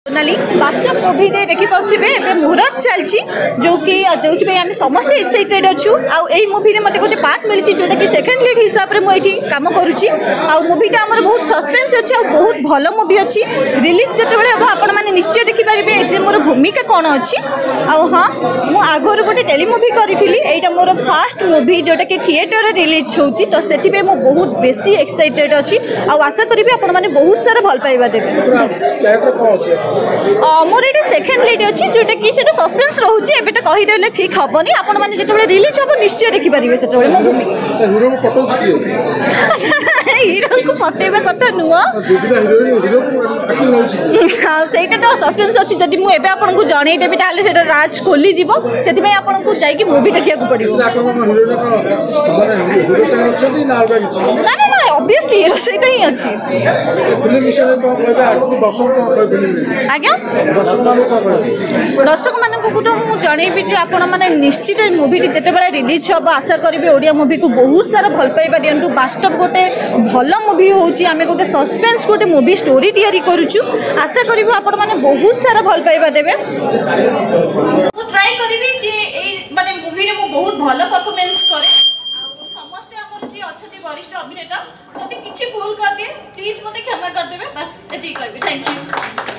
नाली बास्तव मूवी दे देखि पड़थिबे एबे मुहूर्त चलची जो कि जोथि आम समस्त एक्साइटेड अच्छु आउ एई मूवी रे मते गोटे पार्ट मिलची जोटा कि सेकंड लीड हिसाब रे मु एठी काम करूची आउ मूवीटा हमर बहुत सस्पेंस अछि आउ बहुत भलो मूवी अछि रिलीज जते बेले अब आपण माने निश्चय देखि परिबे एठी मोर भूमिका कोन अछि आउ हां मु आगोर गोटे टेली मूवी करिथिली एटा मोर फर्स्ट मूवी जोटा कि थिएटर रे रिलीज होची तो सेठी पे मु बहुत बेसी एक्साइटेड अछि आउ आशा करिबे आपण माने बहुत सारा भल पाइबा देबे मोर ये सेकेंड लीड अच्छी जोटा कि सस्पेंस रोचे एबे तो कहीदेले ठीक हेनी आपण मैंने जिते रिलीज हम निश्चय देखिपारे से मो भूमिका हीरो को पटेबा कथा नुह हाँ से सस्पेंस अच्छी जब मुझे आपको जनईदेवी ताले से राज खोली से आपको जाकि मूवी देखा पड़ो ना ना ना ऑब्वियसली हीरो सहित ही अच्छी आज्ञा दर्शक मानक तो मुझे जनइबी जे आपण मैंने निश्चित मूवी जिते रिलीज हम आशा करी ओडिया मूवी को बहुत सारा भल पाइबा दिंटू बास्तव गोटे भल मूवी होची आमे गोटे सस्पेंस गोटे मूवी स्टोरी तैयारी करूछु आशा करिबो आपण माने बहुत सारा भल पाइबा देबे मु ट्राई करिबी जे ए माने मूवी रे मु बहुत भल परफॉर्मेंस करे आ समस्त हमर जे अछती वरिष्ठ अभिनेता जति किछि भूल कर दिए प्लीज मते क्षमा कर देबे बस एति कहबी थैंक यू।